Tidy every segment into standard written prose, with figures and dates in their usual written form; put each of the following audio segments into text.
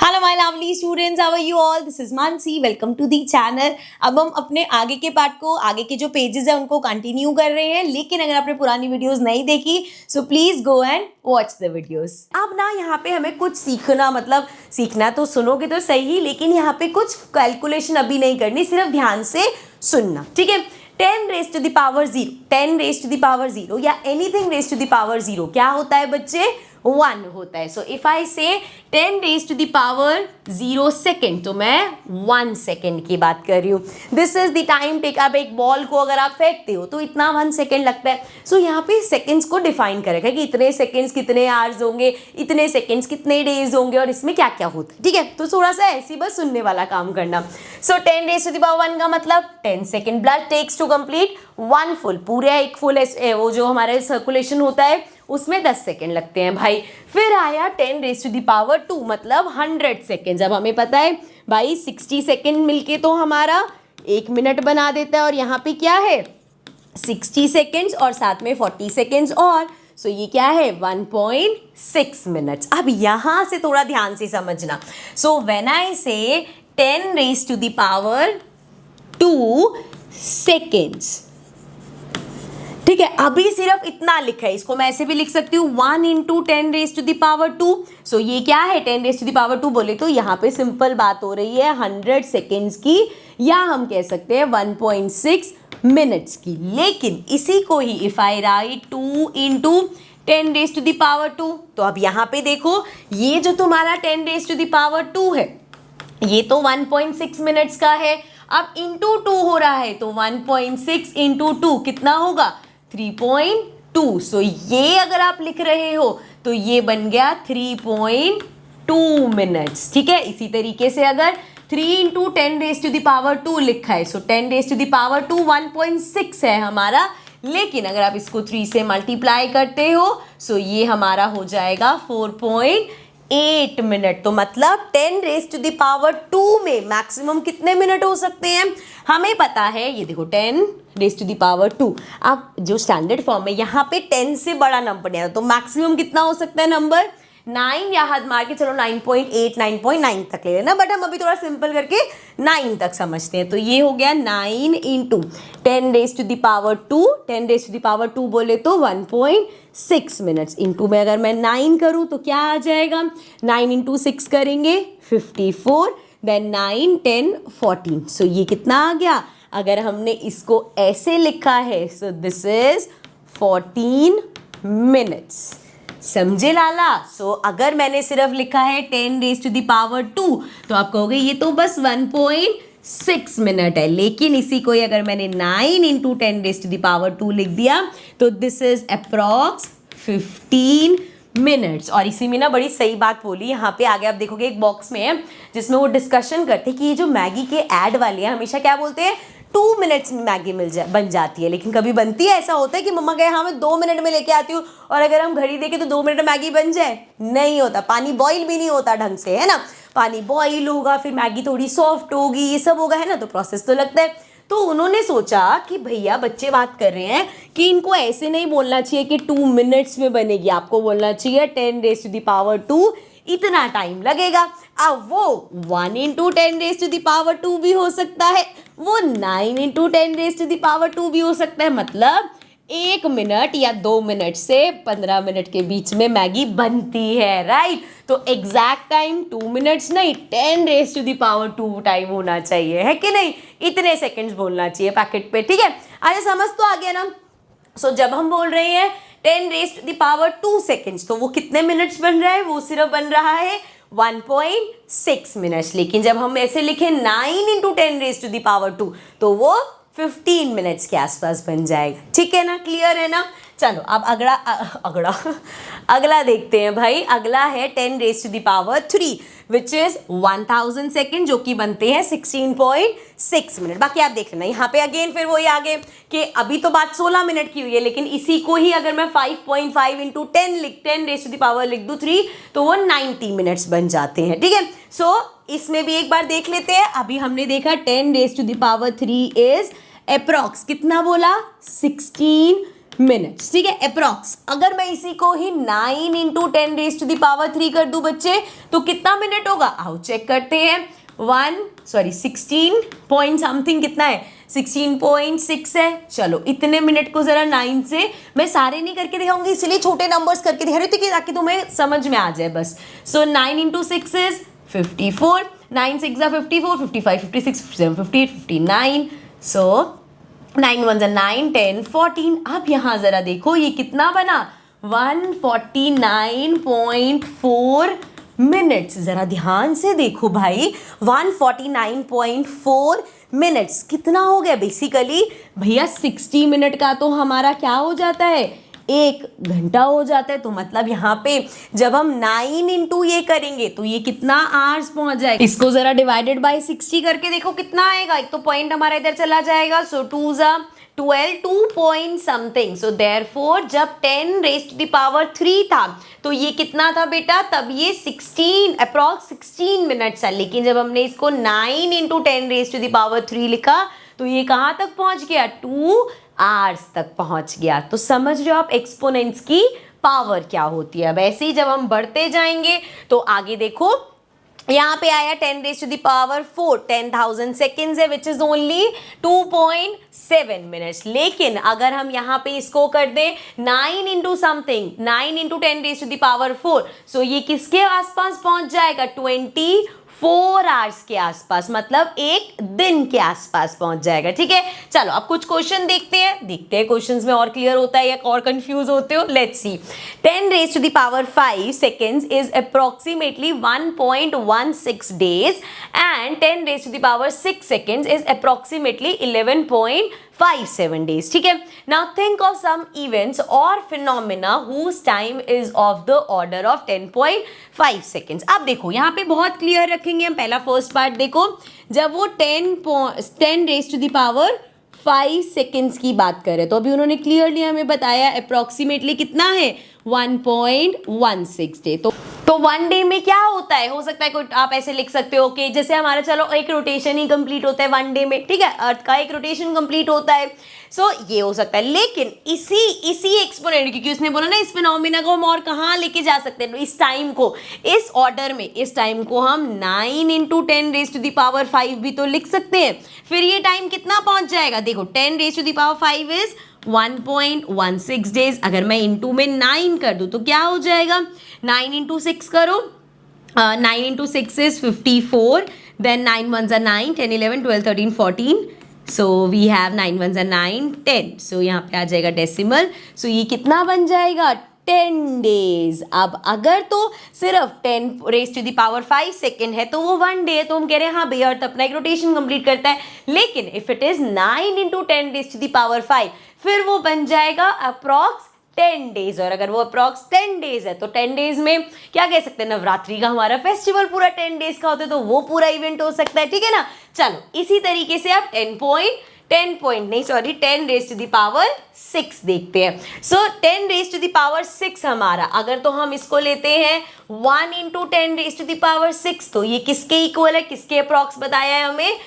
Hello my lovely students, how are you all? This is Mansi, welcome to the channel. अब हम अपने आगे के पार्ट को, आगे के जो पेजेस है उनको कंटिन्यू कर रहे हैं, लेकिन अगर आपने पुरानी वीडियोस नहीं देखी so please go and watch the videos. अब ना यहाँ पे हमें कुछ सीखना, मतलब सीखना तो सुनोगे तो सही, लेकिन यहाँ पे कुछ कैलकुलेशन अभी नहीं करनी, सिर्फ ध्यान से सुनना, ठीक है। 10 raise to the power 0, 10 raise to the power 0 या anything raise to the power 0 क्या होता है बच्चे? 1 होता है। So if I say 10 raise to the power 0 second, तो मैं 1 सेकेंड की बात कर रही हूँ। This is the time take. अब एक बॉल को अगर आप फेंकते हो तो इतना 1 सेकेंड लगता है। सो यहाँ पे सेकेंड्स को डिफाइन करेगा कि इतने सेकेंड्स कितने आवर्स होंगे, इतने सेकेंड्स कितने डेज होंगे और इसमें क्या क्या होता है, ठीक है। तो थोड़ा सा ऐसी बस सुनने वाला काम करना। So 10 raise to the power 1 का मतलब 10 second blood takes to complete 1 full, पूरे एक फुल वो जो हमारे सर्कुलेशन होता है उसमें 10 सेकेंड लगते हैं भाई। फिर आया 10 रेज टू द पावर 2 मतलब 100 सेकेंड। अब हमें पता है भाई 60 सेकेंड मिलके तो हमारा 1 मिनट बना देता है, और यहाँ पे क्या है 60 सेकेंड्स और साथ में 40 सेकेंड्स और सो ये क्या है 1.6 मिनट्स। अब यहाँ से थोड़ा ध्यान से समझना। So when I say 10 raise to the power 2 seconds, ठीक है। अभी सिर्फ इतना लिखा है, इसको मैं ऐसे भी लिख सकती हूँ 1 into 10 raise to the power 2। So ये क्या है 10 रेज टू द पावर 2 बोले तो यहाँ पे सिंपल बात हो रही है 100 सेकेंड्स की, या हम कह सकते हैं 1.6 मिनट्स की। लेकिन इसी को ही if I write 2 into 10 raise to the power 2, तो अब यहाँ पे देखो ये जो तुम्हारा 10 रेज टू द पावर 2 है ये तो 1.6 मिनट्स का है। अब इंटू 2 हो रहा है तो 1.6 इंटू 2 कितना होगा 3.2। सो ये अगर आप लिख रहे हो तो ये बन गया 3.2 मिनट्स, ठीक है। इसी तरीके से अगर 3 into 10 raise to the power 2 लिखा है, so 10 raise to the power 2 1.6 है हमारा, लेकिन अगर आप इसको 3 से मल्टीप्लाई करते हो सो ये हमारा हो जाएगा 4.8 मिनट। तो मतलब 10 रेज टू द पावर 2 में मैक्सिमम कितने मिनट हो सकते हैं हमें पता है। ये देखो 10 रेज टू द पावर 2, अब जो स्टैंडर्ड फॉर्म है यहाँ पे 10 से बड़ा नंबर नहीं आता, तो मैक्सिमम कितना हो सकता है नंबर 9, या हाथ मार के चलो 9.8 9.9 तक ले लेना, बट हम अभी थोड़ा सिंपल करके 9 तक समझते हैं। तो ये हो गया 9 into 10 raise to the power 2, 10 raise to the power 2 बोले तो 1.6 मिनट्स। इंटू में अगर मैं 9 करूँ तो क्या आ जाएगा, 9 इंटू 6 करेंगे 54, देन 9 10 14। सो ये कितना आ गया, अगर हमने इसको ऐसे लिखा है सो दिस इज 14 मिनट्स। समझे लाला? सो अगर मैंने सिर्फ लिखा है 10 रेज टू द पावर 2 तो आप कहोगे ये तो बस 1.6 मिनट है, लेकिन इसी को ही अगर मैंने 9 into 10 raise to the power 2 लिख दिया तो दिस इज अप्रॉक्स 15 मिनट्स। और इसी में ना बड़ी सही बात बोली, यहाँ पे आगे आप देखोगे एक बॉक्स में है जिसमें वो डिस्कशन करते हैं कि ये जो मैगी के ऐड वाले हैं हमेशा क्या बोलते हैं 2 मिनट्स में मैगी बन जाती है, लेकिन कभी बनती है? ऐसा होता है कि मम्मा कहे हाँ मैं 2 मिनट में लेके आती हूँ, और अगर हम घड़ी देखें तो 2 मिनट में मैगी बन जाए? नहीं होता। पानी बॉईल भी नहीं होता ढंग से, है ना। पानी बॉईल होगा, फिर मैगी थोड़ी सॉफ्ट होगी, ये सब होगा, है ना, तो प्रोसेस तो लगता है। तो उन्होंने सोचा कि भैया बच्चे बात कर रहे हैं कि इनको ऐसे नहीं बोलना चाहिए कि 2 मिनट्स में बनेगी, आपको बोलना चाहिए 10 रेज टू द पावर 2 इतना टाइम लगेगा। अब वो 1 into 10 raise to the power 2 भी हो सकता है, वो 9 into 10 raise to the power 2 भी हो सकता है, मतलब 1 मिनट या 2 मिनट से 15 मिनट के बीच में मैगी बनती है, राइट। तो एग्जैक्ट टाइम 2 मिनट्स नहीं 10 raise to the power 2 time होना चाहिए, है कि नहीं। इतने सेकेंड्स बोलना चाहिए पैकेट पे, ठीक है। अच्छा समझ तो आ गया ना। सो जब हम बोल रहे हैं 10 raise to the power 2 seconds तो वो कितने मिनट्स बन रहा है, वो सिर्फ बन रहा है 1.6 मिनट्स। लेकिन जब हम ऐसे लिखें 9 into 10 raise to the power 2 तो वो 15 मिनट्स के आसपास बन जाएगा, ठीक है ना, क्लियर है ना। चलो अब अगला देखते हैं भाई। अगला है 10 raise to the power 3 which is 1000 second, जो कि बनते हैं 16.6 मिनट। बाकी आप देख लेना यहाँ पे अगेन फिर वही आगे कि अभी तो बात 16 मिनट की हुई है, लेकिन इसी को ही अगर मैं 5.5 into 10 raise to the power लिख दूँ 3 तो वो 90 मिनट्स बन जाते हैं, ठीक है। सो इसमें भी एक बार देख लेते हैं। अभी हमने देखा 10 raise to the power 3 is approx कितना बोला 16 मिनट्स, ठीक है, अप्रॉक्स। अगर मैं इसी को ही 9 into 10 raise to the power 3 कर दूं बच्चे, तो कितना मिनट होगा, आओ चेक करते हैं। 16 पॉइंट समथिंग कितना है, 16.6 है। चलो इतने मिनट को जरा 9 से, मैं सारे नहीं करके दिखाऊंगी इसलिए छोटे नंबर्स करके दिखा रही थी ताकि तुम्हें समझ में आ जाए बस। सो 9 इंटू 6 इज 54, 9 6 54, 55, 56, 57, 58, 59। सो 9 1 9, 10, 14। अब यहाँ जरा देखो ये कितना बना, 149.4 मिनट्स। जरा ध्यान से देखो भाई, 149.4 मिनट्स कितना हो गया, बेसिकली भैया 60 मिनट का तो हमारा क्या हो जाता है, 1 घंटा हो जाता है। तो मतलब यहाँ पे जब हम 9 इंटू ये करेंगे तो ये कितना आवर्स पहुंच जाएगा। इसको जरा डिवाइडेड बाय 60 करके देखो कितना आएगा, एक तो पॉइंट हमारा इधर चला जाएगा। सो 2 जा 12, 2 पॉइंट समथिंग। सो देयरफॉर जब 10 रेज टू द पावर 3 था तो ये कितना था बेटा, तब ये 16 अप्रॉक्स 16 मिनट्स है। लेकिन जब हमने इसको 9 into 10 raise to the power 3 लिखा तो ये कहाँ तक पहुंच गया, 2 आवर्स तक पहुंच गया। तो समझ रहे हो आप एक्सपोनेंट्स की पावर क्या होती है। वैसे ही जब हम बढ़ते जाएंगे तो आगे देखो, यहाँ पे आया 10 raise to the power 4, 10,000 seconds है, विच इज ओनली 2.7 मिनट्स। लेकिन अगर हम यहाँ पे इसको कर दें 9 into something, 9 into 10 raise to the power 4, so ये किसके आसपास पहुंच जाएगा, 24 आवर्स के आसपास, मतलब एक दिन के आसपास पहुंच जाएगा। ठीक है, चलो अब कुछ क्वेश्चन देखते हैं क्वेश्चंस में और क्लियर होता है या और कंफ्यूज होते हो। Let's see. 10 raise to the power 5 seconds is approximately 1.16 days and 10 raise to the power 6 seconds is approximately 11.57 days. ठीक है, now think of some events और phenomena whose time is of the order of 10.5 seconds. अब देखो यहाँ पे बहुत clear रखेंगे हम। पहला फर्स्ट पार्ट देखो, जब वो 10 raise to the power 5 seconds की बात करें तो अभी उन्होंने क्लियरली हमें बताया अप्रोक्सीमेटली कितना है, 1.16 डे। तो 1 डे में क्या होता है, हो सकता है कोई आप ऐसे लिख सकते हो कि जैसे हमारा चलो एक रोटेशन ही कंप्लीट होता है 1 डे में, ठीक है, अर्थ का एक रोटेशन कंप्लीट होता है। सो ये हो सकता है, लेकिन इसी एक्सपोनेंट, क्योंकि उसने बोला ना इस फिनोमिना को हम और कहाँ लेके जा सकते हैं, इस टाइम को, इस ऑर्डर में, इस टाइम को हम 9 into 10 raise to the power 5 भी तो लिख सकते हैं। फिर ये टाइम कितना पहुंच जाएगा, देखो 10 raise to the power 5 is 1.16 days. अगर मैं इंटू में 9 कर दूं तो क्या हो जाएगा, 9 इंटू 6 करो, 9 into 6 is 54, then 9 1 9, 10 11 12 13 14, so we have 9 1 9, 10। So यहाँ पे आ जाएगा डेसिमल। सो ये कितना बन जाएगा, 10 डेज। अब अगर तो सिर्फ 10 raise to the power 5 second है तो वो 1 डे है, तो हम कह रहे हैं हाँ भैया अर्थ अपना एक रोटेशन कंप्लीट करता है। लेकिन if it is 9 into 10 raise to the power 5, फिर वो बन जाएगा अप्रॉक्स 10 डेज। और अगर वो अप्रॉक्स 10 डेज है तो 10 डेज में क्या कह सकते हैं, नवरात्रि का हमारा फेस्टिवल पूरा 10 डेज का होता है, तो वो पूरा इवेंट हो सकता है। ठीक है ना, चलो इसी तरीके से आप 10 रेज टू द पावर 6 देखते हैं। So 10 raise to the power 6 हमारा, अगर तो हम इसको लेते हैं 1 into 10 raise to the power 6, तो ये किसके इक्वल है, किसके अप्रॉक्स बताया है हमें,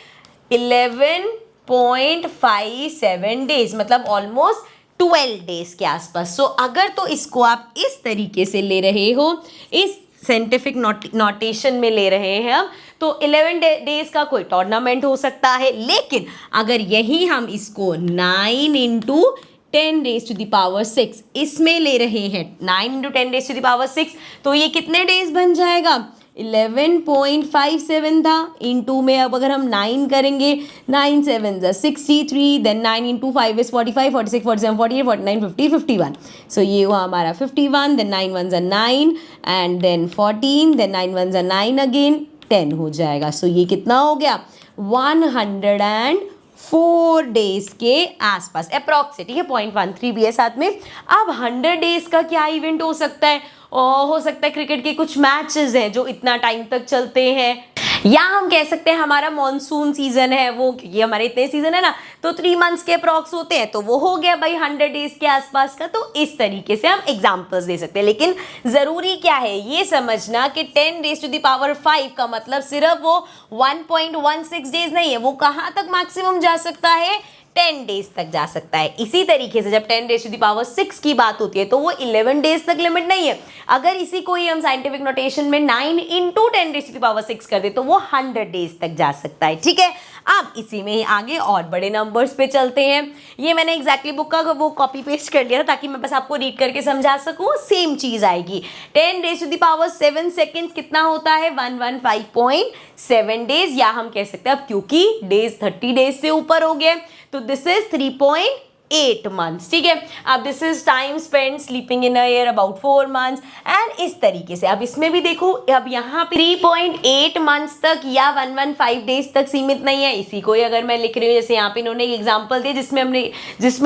11.57 डेज, मतलब ऑलमोस्ट 12 डेज के आसपास। सो अगर तो इसको आप इस तरीके से ले रहे हो, इस साइंटिफिक नोटेशन में ले रहे हैं हम, तो 11 डेज का कोई टूर्नामेंट हो सकता है। लेकिन अगर यही हम इसको 9 into 10 raise to the power 6 इसमें ले रहे हैं, 9 into 10 raise to the power 6, तो ये कितने डेज बन जाएगा, 11.57 था। इंटू में अब अगर हम 9 करेंगे, 9 7 63, देन 9 इंटू 5 इज 45, 46, 47, 48, 49, 50, 51। सो ये हुआ हमारा 51, then 9 1 9 and then 14, then 9 1 9 again 10 हो जाएगा। सो ये कितना हो गया, 104 डेज के आसपास अप्रॉक्सिमेट, ठीक है, 0.13 भी है साथ में। अब 100 डेज का क्या इवेंट हो सकता है, हो सकता है क्रिकेट के कुछ मैचेस हैं जो इतना टाइम तक चलते हैं, या हम कह सकते हैं हमारा मॉनसून सीजन है वो, ये हमारे इतने सीजन है ना, तो 3 मंथ्स के अप्रॉक्स होते हैं, तो वो हो गया भाई 100 डेज के आसपास का। तो इस तरीके से हम एग्जांपल्स दे सकते हैं। लेकिन जरूरी क्या है ये समझना कि 10 रेज टू द पावर 5 का मतलब सिर्फ वो 1.16 डेज नहीं है, वो कहाँ तक मैक्सिमम जा सकता है, 10 डेज तक जा सकता है। इसी तरीके से जब 10 रेज़ टू द पावर 6 की बात होती है तो वो 11 डेज तक लिमिट नहीं है। अगर इसी को ही हम साइंटिफिक नोटेशन में 9 into 10 raise to the power 6 कर दे तो वो 100 डेज तक जा सकता है। ठीक है, अब इसी में ही आगे और बड़े नंबर्स पे चलते हैं। ये मैंने एग्जैक्टली बुक का वो कॉपी पेस्ट कर लिया था ताकि मैं बस आपको रीड करके समझा सकूं। सेम चीज आएगी। 10 raise to the power 7 seconds कितना होता है? 115.7 डेज, या हम कह सकते हैं अब क्योंकि डेज 30 डेज से ऊपर हो गए तो दिस इज 3.8 मंथ्स। ठीक है, अब this is time spend sleeping in a year about 4 months and इस तरीके से। अब इसमें भी देखो, अब यहाँ पे 3.8 मंथ्स तक या 115 डेज तक सीमित नहीं है। इसी को ही अगर मैं लिख रही हूँ, जैसे यहाँ पे इन्होंने एक एग्जाम्पल दिया जिसमें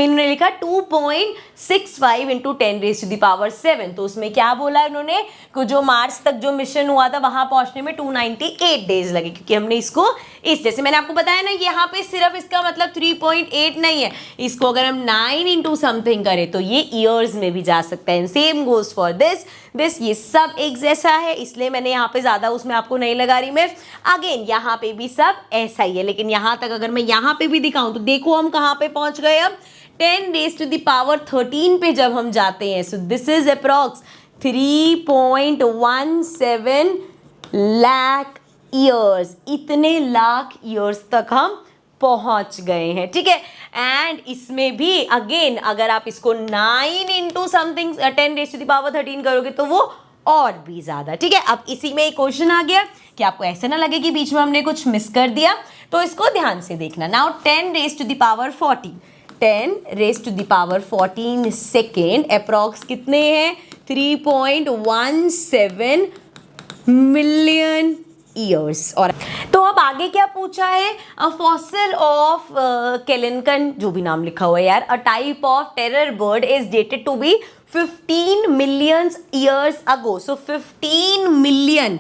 इन्होंने लिखा 2.65 into 10 raise to the power 7, तो उसमें क्या बोला इन्होंने कि जो मार्च तक जो मिशन हुआ था वहां पहुंचने में 298 डेज लगे, क्योंकि हमने इसको इस जैसे मैंने आपको बताया ना, यहाँ पे सिर्फ इसका मतलब 3.8 नहीं है, इसको अगर हम 9 इंटू समथिंग करें तो ये ईयर्स में भी जा सकता है। सेम गोज फॉर दिस ये सब एक जैसा है, इसलिए मैंने यहाँ पे ज्यादा उसमें आपको नहीं लगा रही मैं। अगेन यहाँ पे भी सब ऐसा ही है, लेकिन यहाँ तक अगर मैं यहाँ पे भी दिखाऊं तो देखो हम कहाँ पे पहुंच गए। अब 10 रेज़ टू द पावर 13 पे जब हम जाते हैं, so this is approx 3.17 lakh years, इतने लाख ईयर्स तक हम पहुंच गए हैं। ठीक है, एंड इसमें भी अगेन अगर आप इसको 9 into something 10 raise to the power 13 करोगे तो वो और भी ज्यादा। ठीक है, अब इसी में एक क्वेश्चन आ गया कि आपको ऐसा ना लगे कि बीच में हमने कुछ मिस कर दिया, तो इसको ध्यान से देखना। Now 10 raise to the power 14, 10 raise to the power 14 second approx कितने हैं? 3.17 मिलियन ईयर्स। और तो अब आगे क्या पूछा है? अ फॉसिल ऑफ केलिनकन, जो भी नाम लिखा हुआ है यार, a type of terror bird is dated to be 15 million years ago. So 15 million,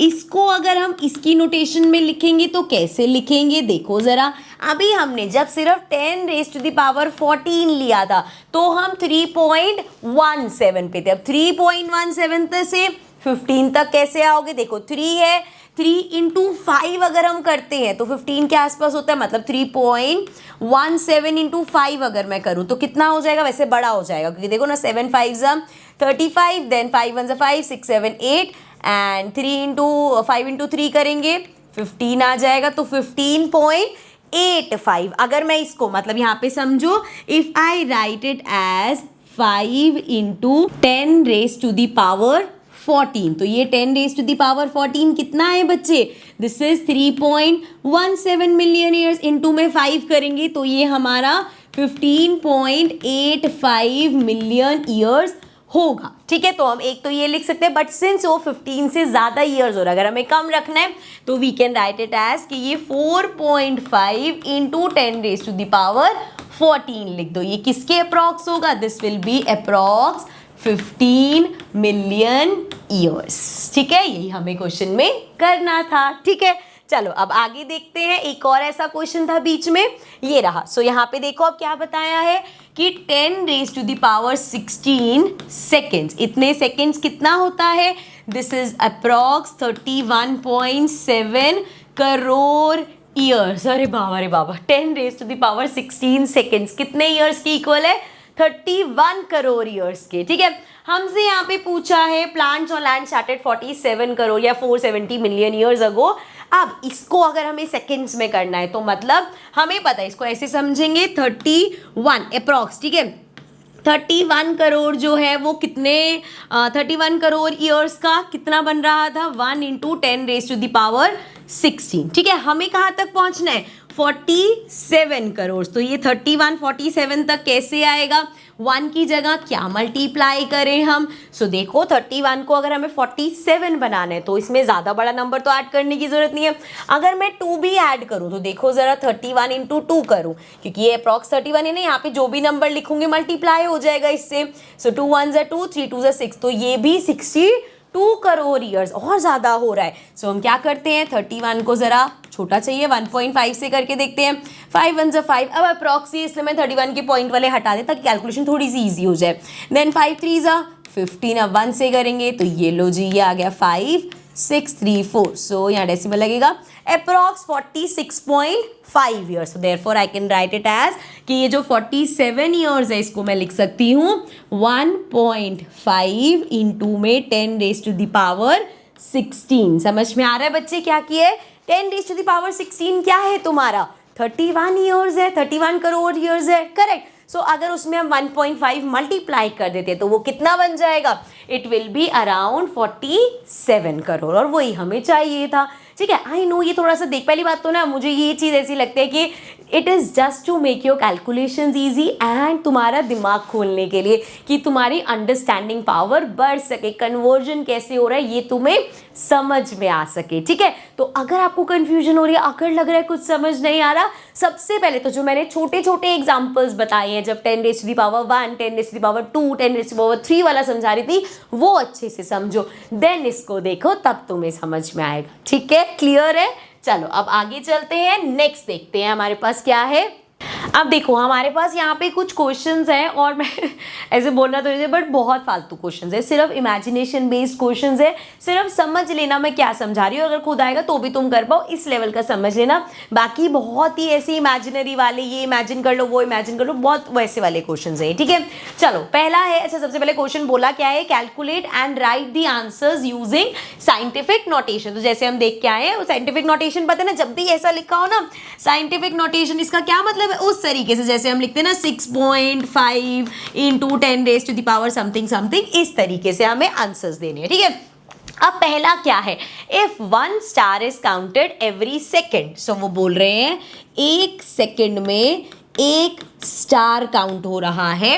इसको अगर हम इसकी नोटेशन में लिखेंगे तो कैसे लिखेंगे? देखो जरा, अभी हमने जब सिर्फ 10 रेज़ टू द पावर 14 लिया था तो हम 3.17 पे थे। अब 3.17 से 15 तक कैसे आओगे? देखो 3 है, 3 इंटू 5 अगर हम करते हैं तो 15 के आसपास होता है, मतलब 3.17 इंटू 5 अगर मैं करूं तो कितना हो जाएगा? वैसे बड़ा हो जाएगा क्योंकि देखो ना, 7 5 35, देन 5 1 5 6 7 8 एंड 3 इंटू 5 इंटू 3 करेंगे 15 आ जाएगा, तो 15.85। अगर मैं इसको मतलब यहाँ पे समझो, if I write it as 5 into 10 raise to the power 14, तो ये 10 रेज़ टू द पावर 14 कितना है बच्चे? This is 3.17 million years. Into में 5 करेंगे तो ये हमारा 15.85 मिलियन ईयर्स होगा। ठीक है, तो हम एक तो ये लिख सकते हैं, बट सिंस वो 15 से ज्यादा ईयर्स हो रहा है, अगर हमें कम रखना है तो we can write it as कि ये 4.5 into 10 raise to the power 14 लिख दो। ये किसके अप्रॉक्स होगा? This will be approx 15 million years. ठीक है, यही हमें क्वेश्चन में करना था। ठीक है, चलो अब आगे देखते हैं। एक और ऐसा क्वेश्चन था बीच में, ये रहा। सो यहाँ पे देखो अब क्या बताया है कि 10 raise to the power 16 seconds, इतने सेकेंड्स कितना होता है? This is approx 31.7 crore years. अरे बाबा, 10 raise to the power 16 seconds कितने ईयर्स की इक्वल है? 31 करोड़ ईयर्स के। ठीक है, हमसे यहाँ पे पूछा है plants on land started 47 crore या 470 मिलियन ईयर्स अगो। अब इसको अगर हमें सेकेंड्स में करना है तो मतलब हमें पता है, इसको ऐसे समझेंगे 31 अप्रॉक्स। ठीक है, 31 करोड़ जो है वो कितने 31 करोड़ ईयर्स का कितना बन रहा था? 1 into 10 raise to the power 16। ठीक है, हमें कहाँ तक पहुँचना है? 47 करोड़। तो ये 31 47 तक कैसे आएगा? 1 की जगह क्या मल्टीप्लाई करें हम? सो देखो 31 को अगर हमें 47 बनाना है तो इसमें ज़्यादा बड़ा नंबर तो ऐड करने की ज़रूरत नहीं है। अगर मैं 2 भी ऐड करूँ तो देखो ज़रा, 31 इंटू 2 करूँ, क्योंकि ये अप्रॉक्स 31 है ना, यहाँ पे जो भी नंबर लिखूंगी मल्टीप्लाई हो जाएगा इससे। सो 2 1 ज़ा 2, 3 2 ज़ा 6, तो ये भी 62 करोड़ ईयर्स और ज़्यादा हो रहा है। सो हम क्या करते हैं, 31 को ज़रा छोटा चाहिए, 1.5 से करके देखते हैं। 5 1 ज़ा 5, अब अप्रॉक्सी इसलिए मैं 31 के पॉइंट वाले हटा दें ताकि कैलकुलेशन थोड़ी सी ईजी हो जाए। देन 5 3 ज़ा 15, अब 1 से करेंगे तो ये लो जी, ये आ गया 5 634. सो यहाँ डेसिमल लगेगा approx 46.5 years. Therefore I can write it as कि ये जो 47 ईयर्स है इसको मैं लिख सकती हूँ 1.5 इंटू में 10 रेज टू द पावर 16. समझ में आ रहा है बच्चे क्या किए? 10 रेज टू द पावर 16 क्या है तुम्हारा? 31 ईयर्स है, 31 करोड़ ईयर्स है. करेक्ट. सो अगर उसमें हम 1.5 मल्टीप्लाई कर देते तो वो कितना बन जाएगा? It will be around 47 crore. और वही हमें चाहिए था. ठीक है, आई नो ये थोड़ा सा देख, पहली बात तो ना मुझे ये चीज़ ऐसी लगती है कि it is just to make your calculations easy and तुम्हारा दिमाग खोलने के लिए कि तुम्हारी अंडरस्टैंडिंग पावर बढ़ सके, कन्वर्जन कैसे हो रहा है ये तुम्हें समझ में आ सके. ठीक है, तो अगर आपको कन्फ्यूजन हो रही है, अगर लग रहा है कुछ समझ नहीं आ रहा, सबसे पहले तो जो मैंने छोटे छोटे एग्जाम्पल्स बताए हैं, जब 10 raise to the power 1, 10 raise to the power 2, 10 raise to the power 3 वाला समझा रही थी, वो अच्छे से समझो, देन इसको देखो, तब तुम्हें समझ में आएगा. ठीक है, क्लियर है? चलो अब आगे चलते हैं, नेक्स्ट देखते हैं हमारे पास क्या है. अब देखो हमारे पास यहाँ पे कुछ क्वेश्चंस हैं और मैं ऐसे बोलना तो बट बहुत फालतू क्वेश्चंस है, सिर्फ इमेजिनेशन बेस्ड क्वेश्चंस है. सिर्फ समझ लेना मैं क्या समझा रही हूँ, अगर खुद आएगा तो भी तुम कर पाओ, इस लेवल का समझ लेना. बाकी बहुत ही ऐसे इमेजिनरी वाले, ये इमेजिन कर लो, वो इमेजिन कर लो, बहुत वैसे वाले क्वेश्चन है. ठीक है, चलो पहला है. अच्छा, सबसे पहले क्वेश्चन बोला क्या है? Calculate and right the answers using scientific notation. तो जैसे हम देख के आए हैं, साइंटिफिक नोटेशन पता है ना, जब भी ऐसा लिखा हो ना साइंटिफिक नोटेशन, इसका क्या मतलब है? उस तरीके से जैसे हम लिखते हैं ना 6.5 into 10 raise to the power something something, इस तरीके से हमें आंसर्स देने हैं. ठीक है, अब पहला क्या है? If 1 star is counted every second. So वो बोल रहे हैं एक सेकेंड में एक स्टार काउंट हो रहा है.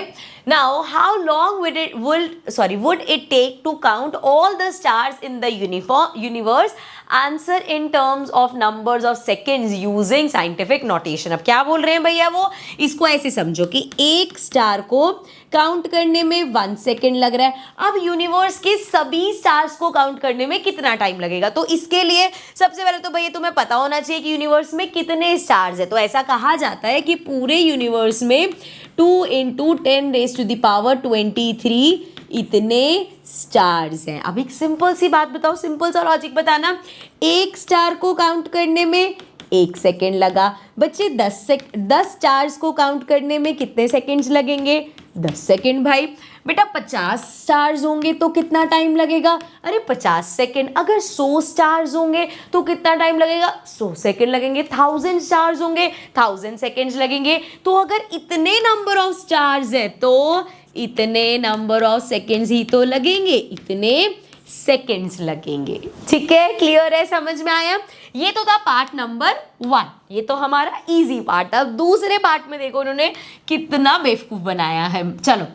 Now, how long would it take to count all the stars in the universe? Answer in terms of numbers of seconds using scientific notation. अब क्या बोल रहे हैं भैया? वो इसको ऐसे समझो कि एक स्टार को काउंट करने में 1 सेकेंड लग रहा है. अब यूनिवर्स के सभी स्टार्स को काउंट करने में कितना टाइम लगेगा? तो इसके लिए सबसे पहले तो भैया तुम्हें पता होना चाहिए कि यूनिवर्स में कितने स्टार्स है. तो ऐसा कहा जाता है कि पूरे यूनिवर्स में 2 into 10 raise to the power 23 इतने स्टार्स हैं. अब एक सिंपल सी बात बताओ, सिंपल सा लॉजिक बताना. एक स्टार को काउंट करने में 1 सेकेंड लगा. बच्चे 10 स्टार्स को काउंट करने में कितने सेकेंड्स लगेंगे? 10 सेकेंड. भाई बेटा 50 स्टार्स होंगे तो कितना टाइम लगेगा? अरे 50 सेकेंड. अगर 100 स्टार्स होंगे तो कितना टाइम लगेगा? 100 सेकेंड लगेंगे. 1000 स्टार्स होंगे 1000 सेकेंड्स लगेंगे. तो अगर इतने नंबर ऑफ स्टार्स है तो इतने नंबर ऑफ सेकेंड्स ही तो लगेंगे, इतने सेकेंड्स लगेंगे. ठीक है, क्लियर है, समझ में आया? ये तो था पार्ट नंबर 1, ये तो हमारा इजी पार्ट. अब दूसरे पार्ट में देखो उन्होंने कितना बेवकूफ बनाया है. चलो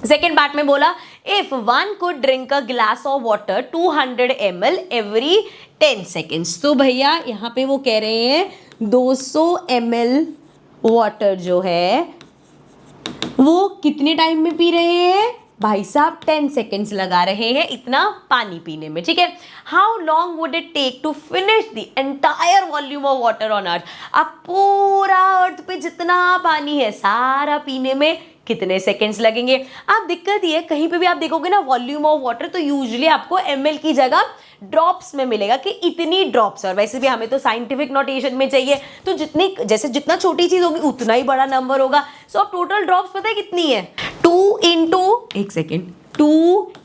सेकेंड पार्ट में बोला if 1 could drink a glass of water 200 ml every 10 seconds. तो भैया यहाँ पे वो कह रहे हैं 200 ml वाटर जो है वो कितने टाइम में पी रहे हैं? भाई साहब 10 सेकेंड्स लगा रहे हैं इतना पानी पीने में. ठीक है, how long would it take to finish the entire volume of water on earth? अब पूरा अर्थ पे जितना पानी है सारा पीने में कितने सेकेंड्स लगेंगे? अब दिक्कत ये है, कहीं पे भी आप देखोगे ना वॉल्यूम ऑफ वाटर तो यूजुअली आपको ml की जगह ड्रॉप्स में मिलेगा कि इतनी ड्रॉप्स. और वैसे भी हमें तो साइंटिफिक नोटेशन में चाहिए, तो जितना छोटी चीज होगी उतना ही बड़ा नंबर होगा. सो अब टोटल ड्रॉप्स पता है कितनी है? 2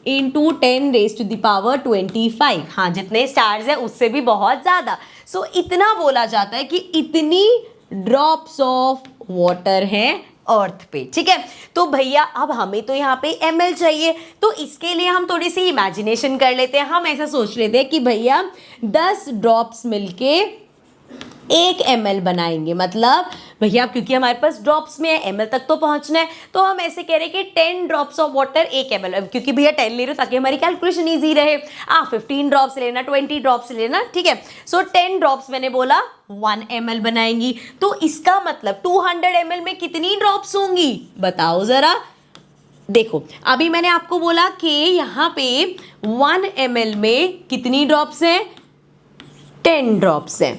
into 10 raise to the power 25. हाँ, जितने स्टार्स है उससे भी बहुत ज्यादा. सो इतना बोला जाता है कि इतनी ड्रॉप्स ऑफ वाटर है अर्थ पे. ठीक है, तो भैया अब हमें तो यहाँ पे ml चाहिए, तो इसके लिए हम थोड़ी सी इमेजिनेशन कर लेते हैं. हम ऐसा सोच लेते हैं कि भैया 10 ड्रॉप्स मिलके 1 ml बनाएंगे. मतलब भैया क्योंकि हमारे पास ड्रॉप्स में है, ml तक तो पहुंचना है, तो हम ऐसे कह रहे हैं कि 10 ड्रॉप्स ऑफ वाटर 1 ml. क्योंकि भैया 10 ले रहे हो ताकि हमारी कैलकुलेशन ईजी रहे. 15 ड्रॉप्स लेना, 20 ड्रॉप्स लेना. ठीक है, सो 10 ड्रॉप्स मैंने बोला 1 ml बनाएंगी. तो इसका मतलब 200 ml में कितनी ड्रॉप्स होंगी बताओ जरा. देखो अभी मैंने आपको बोला कि यहाँ पे 1 ml में कितनी ड्रॉप्स हैं? 10 ड्रॉप्स हैं.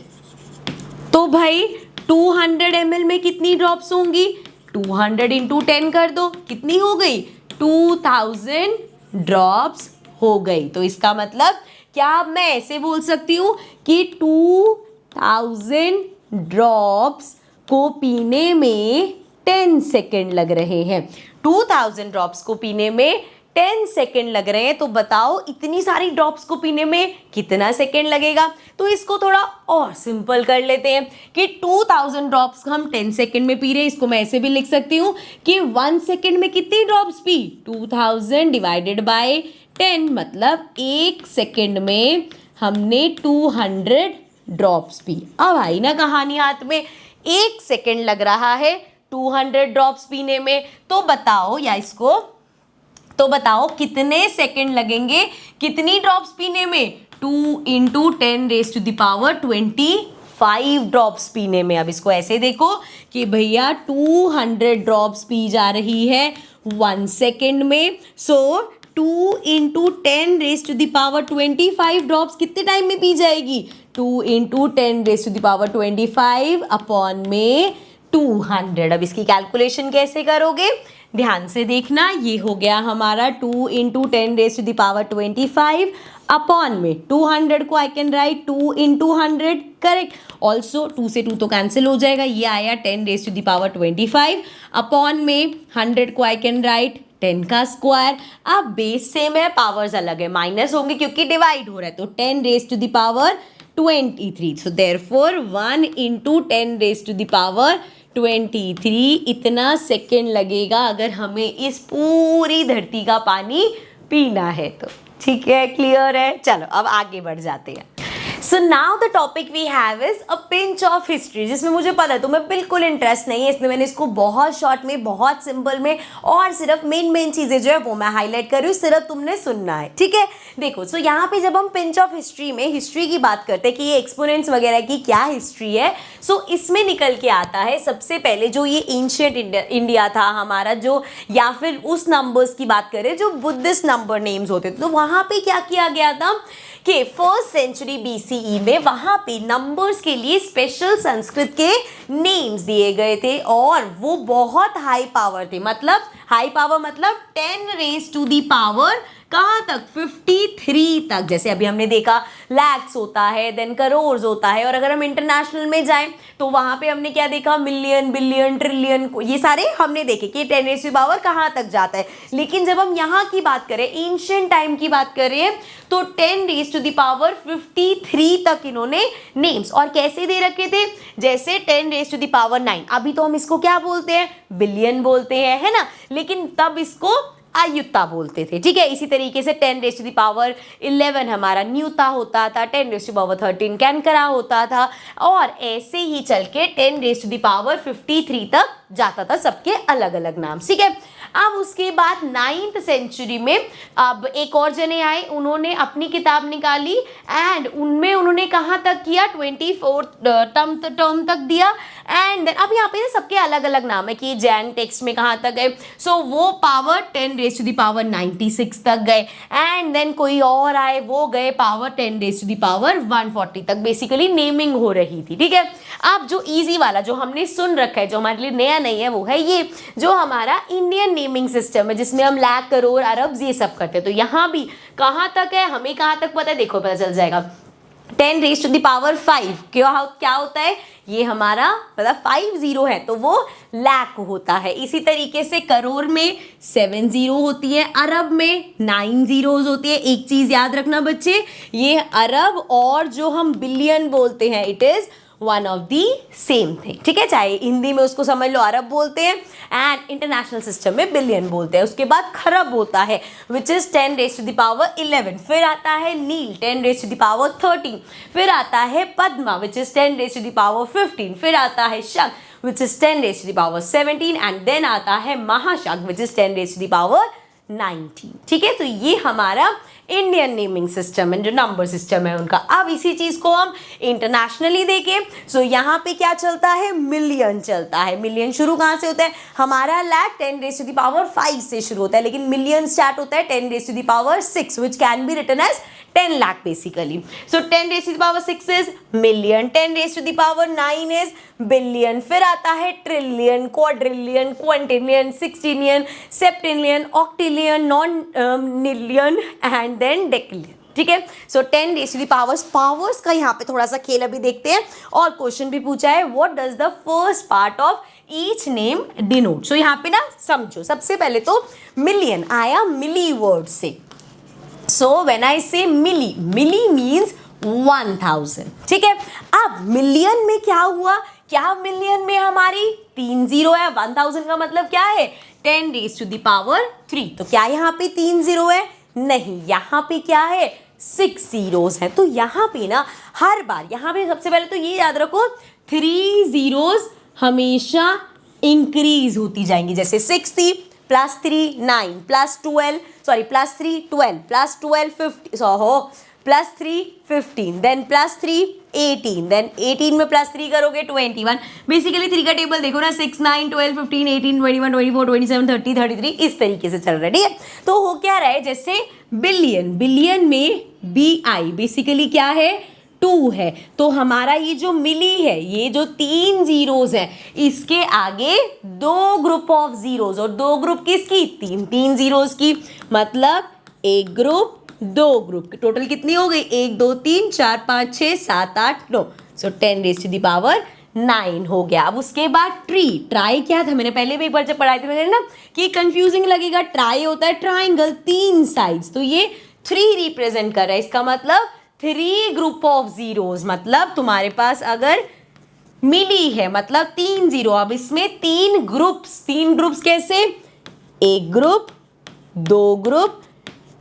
तो भाई 200 ml में कितनी ड्रॉप्स होंगी? 200 इंटू 10 कर दो, कितनी हो गई? 2000 ड्रॉप्स हो गई. तो इसका मतलब क्या अब मैं ऐसे बोल सकती हूँ कि 2000 ड्रॉप्स को पीने में 10 सेकेंड लग रहे हैं। 2000 ड्रॉप्स को पीने में 10 सेकेंड लग रहे हैं, तो बताओ इतनी सारी ड्रॉप्स को पीने में कितना सेकेंड लगेगा। तो इसको थोड़ा और सिंपल कर लेते हैं कि 2000 ड्रॉप्स हम 10 सेकेंड में पी रहे हैं। इसको मैं ऐसे भी लिख सकती हूँ कि 1 सेकेंड में कितनी ड्रॉप्स पी, 2000 डिवाइडेड बाय 10, मतलब 1 सेकेंड में हमने 200 ड्रॉप्स पी। अब आई ना कहानी हाथ में, 1 सेकेंड लग रहा है 200 ड्रॉप्स पीने में, तो बताओ, या इसको तो बताओ कितने सेकेंड लगेंगे कितनी ड्रॉप्स पीने में, 2 × 10⁻25 ड्रॉप्स पीने में। अब इसको ऐसे देखो कि भैया 200 ड्रॉप्स पी जा रही है 1 सेकेंड में, सो 2 × 10⁻25 ड्रॉप्स कितने टाइम में पी जाएगी, 2 × 10⁻25 अपॉन में 200। अब इसकी कैलकुलेशन कैसे करोगे, ध्यान से देखना। ये हो गया हमारा 2 × 10⁻25 अपॉन में 200 को आई कैन राइट 2 × 100, करेक्ट। ऑल्सो 2 से 2 तो कैंसिल हो जाएगा, ये आया 10⁻25 अपॉन में 100 को आई कैन राइट 10 का स्क्वायर। अब बेस सेम है, पावर्स अलग है, माइनस होंगे क्योंकि डिवाइड हो रहा है, तो 10⁻23। सो देयरफॉर 1 × 10⁻23 इतना सेकेंड लगेगा अगर हमें इस पूरी धरती का पानी पीना है तो। ठीक है, क्लियर है। चलो अब आगे बढ़ जाते हैं। So now the topic we have is a pinch of history, जिसमें मुझे पता है तुम्हें बिल्कुल इंटरेस्ट नहीं है, इसलिए मैंने इसको बहुत शॉर्ट में, बहुत सिंपल में और सिर्फ मेन चीजें जो है वो मैं हाईलाइट कर रही हूँ, सिर्फ तुमने सुनना है। ठीक है, देखो, सो यहाँ पे जब हम पिंच ऑफ हिस्ट्री में हिस्ट्री की बात करते हैं कि ये एक्सपोनेंट्स वगैरह की क्या हिस्ट्री है, सो इसमें निकल के आता है सबसे पहले जो ये एंशिएंट इंडिया था हमारा, जो या फिर उस नंबर्स की बात करें जो बुद्धिस्ट नंबर नेम्स होते थे, तो वहाँ पे क्या किया गया था कि 1st सेंचुरी BCE में वहाँ पे नंबर्स के लिए स्पेशल संस्कृत के नेम्स दिए गए थे और वो बहुत हाई पावर थे। मतलब हाई पावर मतलब 10⁻⁴ कहाँ तक, 53 तक। जैसे अभी हमने देखा लैक्स होता है, देन करोर्स होता है, और अगर हम इंटरनेशनल में जाएं तो वहाँ पे हमने क्या देखा, मिलियन, बिलियन, ट्रिलियन, ये सारे हमने देखे कि 10⁻⁴ कहाँ तक जाता है। लेकिन जब हम यहाँ की बात करें, एंशिएंट टाइम की बात करें, तो 10⁻53 तक इन्होंने नेम्स और कैसे दे रखे थे, जैसे 10⁻9। अभी तो हम इसको क्या बोलते हैं, बिलियन बोलते हैं, है ना, लेकिन तब इसको आयुता बोलते थे। ठीक है, इसी तरीके से 10⁻11 हमारा न्यूता होता था, 10⁻13 कैनकरा होता था, और ऐसे ही चल के 10⁻53 तक जाता था, सबके अलग अलग नाम। ठीक है, अब उसके बाद 9th सेंचुरी में अब एक और जने आए, उन्होंने अपनी किताब निकाली एंड उनमें उन्होंने कहाँ तक किया, 24 टर्म तक दिया। एंड देन अब यहाँ पे सबके अलग अलग नाम है कि जैन टेक्स्ट में कहाँ तक गए, सो वो पावर 10⁻96 तक गए। एंड देन कोई और आए, वो गए पावर 10⁻140 तक। बेसिकली नेमिंग हो रही थी। ठीक है, अब जो इजी वाला जो हमने सुन रखा है, जो हमारे लिए नया नहीं है, वो है ये जो हमारा इंडियन नेमिंग सिस्टम है, जिसमें हम लाख, करोड़, अरब ये सब करते हैं। तो यहाँ भी कहाँ तक है, हमें कहाँ तक पता है, देखो पता चल जाएगा। 10⁵ क्या होता है, ये हमारा मतलब 50 है तो वो लाख होता है। इसी तरीके से करोड़ में 70 होती है, अरब में 9 zeros होती है। एक चीज याद रखना बच्चे, ये अरब और जो हम बिलियन बोलते हैं, it is one of the same thing. ठीक है, चाहे हिंदी में उसको समझ लो अरब बोलते हैं एंड इंटरनेशनल सिस्टम में बिलियन बोलते हैं। उसके बाद खरब होता है विच इज 10⁻11, फिर आता है नील 10⁻13, फिर आता है पद्मा विच इज 10⁻15, फिर आता है शक विच इज 10⁻17 एंड देन आता है महाशक विच इज 10⁻19। ठीक है, तो ये हमारा इंडियन नेमिंग सिस्टम है, जो नंबर सिस्टम है उनका। अब इसी चीज को हम इंटरनेशनली देखें, सो यहाँ पे क्या चलता है, मिलियन चलता है। मिलियन शुरू कहाँ से होता है, हमारा लाख 10⁻5 से शुरू होता है, लेकिन मिलियन स्टार्ट होता है 10⁻6 which can be written as 10 lakh basically. So 10⁻6 is million, 10⁻9 is billion, फिर आता है trillion, quadrillion, quintillion, sextillion, septillion, octillion, nonillion and then decillion. ठीक है। So 10 raise to the powers का यहाँ पे थोड़ा सा खेल अभी देखते हैं। और क्वेश्चन भी पूछा है what does the first part of each name denote. So यहाँ पे ना समझो, सबसे पहले तो मिलियन आया मिली वर्ड से। सो व्हेन आई से मिली, मिली मीन्स 1000, ठीक है। अब मिलियन में क्या हुआ, क्या मिलियन में हमारी 3 जीरो है, 1000 का मतलब क्या है 10 रेज टू द पावर 3। तो क्या यहाँ पे 3 जीरो है, नहीं, यहाँ पे क्या है 6 जीरोस है। तो यहाँ पे ना हर बार, यहाँ पे सबसे पहले तो ये याद रखो 3 जीरोस हमेशा इंक्रीज होती जाएंगी। जैसे 6 थी, +3 9, +12 सॉरी +3 12, +12 50, +3 15, देन +3 18, देन 18 में +3 करोगे 21। बेसिकली 3 का टेबल देखो ना, 6 9 12 15 18 21 24 27 30 33 इस तरीके से चल रहा है, ठीक है। तो हो क्या रहा है, जैसे बिलियन, बिलियन में BI बेसिकली क्या है 2 है। तो हमारा ये जो मिली है, ये जो 3 जीरोस है, इसके आगे 2 ग्रुप ऑफ जीरोस, और 2 ग्रुप किसकी, 3 जीरोस की, मतलब एक ग्रुप 2 ग्रुप, टोटल कितनी हो गई 1 2 3 4 5 6 7 8 9। So 10 raise to the power 9 हो गया। अब उसके बाद ट्राई क्या था, मैंने पहले भी एक बार जब पढ़ाई थी मैंने ना कि कंफ्यूजिंग लगेगा। ट्राई होता है ट्राइंगल, 3 साइड्स, तो ये 3 रिप्रेजेंट कर रहा है, इसका मतलब 3 ग्रुप ऑफ जीरोस। मतलब तुम्हारे पास अगर मिली है मतलब 3 जीरो, अब इसमें 3 ग्रुप्स कैसे, एक ग्रुप 2 ग्रुप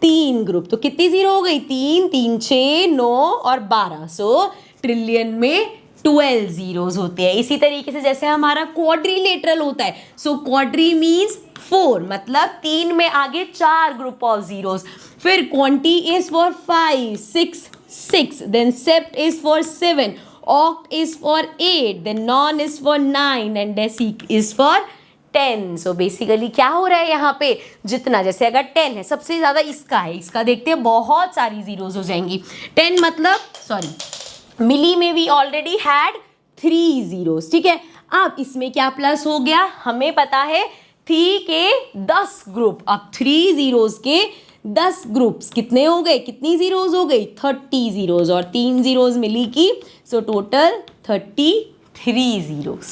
3 ग्रुप, तो कितनी जीरो हो गई 3 3 6 9 और 12। सो ट्रिलियन में 12 जीरोस होते हैं। इसी तरीके से जैसे हमारा क्वाड्रिलेटरल होता है, सो क्वाड्री मीन्स 4, मतलब 3 में आगे 4 ग्रुप ऑफ जीरोस। फिर quint is for 5 6 then sept is for 7, oct is for 8, then non is for 9 and decic is for 10। So basically क्या हो रहा है यहाँ पे, जितना जैसे अगर 10 है सबसे ज़्यादा इसका है, इसका देखते हैं बहुत सारी जीरोस हो जाएंगी। 10 मतलब सॉरी मिली में वी ऑलरेडी हैड 3 जीरोस, ठीक है। अब इसमें क्या प्लस हो गया, हमें पता है 3 के 10 ग्रुप, अब 3 जीरोस के 10 ग्रुप्स कितने हो गए, कितनी जीरोस हो गई 30 जीरोस, और 3 जीरोस मिली की, सो टोटल 33 जीरोस,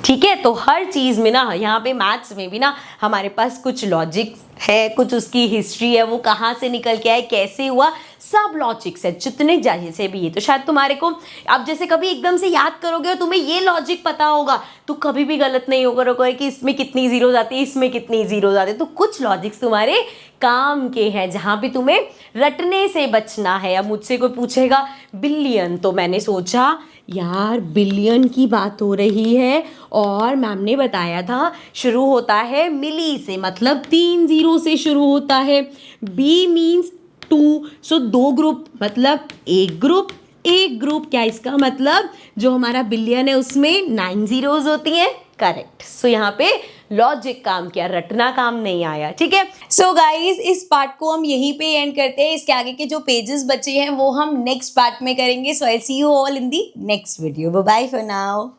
ठीक है। तो हर चीज़ में ना, यहाँ पे मैथ्स में भी ना हमारे पास कुछ लॉजिक है, कुछ उसकी हिस्ट्री है, वो कहाँ से निकल के आए, कैसे हुआ, सब लॉजिक्स है जितने जैसे भी। ये तो शायद तुम्हारे को अब जैसे कभी एकदम से याद करोगे और तुम्हें ये लॉजिक पता होगा तो कभी भी गलत नहीं होगा कि इसमें कितनी जीरोस आती है, इसमें कितनी जीरोस आती है। तो कुछ लॉजिक्स तुम्हारे काम के हैं जहाँ पे तुम्हें रटने से बचना है। अब मुझसे कोई पूछेगा बिलियन, तो मैंने सोचा यार बिलियन की बात हो रही है और मैम ने बताया था शुरू होता है मिली से, मतलब 3 जीरो से शुरू होता है। बी मीन्स 2, सो 2 ग्रुप मतलब एक ग्रुप क्या, इसका मतलब जो हमारा बिलियन है उसमें 9 जीरोस होती हैं, करेक्ट। सो यहाँ पे लॉजिक काम किया, रटना काम नहीं आया, ठीक है। सो गाइज इस पार्ट को हम यहीं पे एंड करते हैं। इसके आगे के जो पेजेस बचे हैं वो हम नेक्स्ट पार्ट में करेंगे। So I see you all in the next video. Bye bye for now.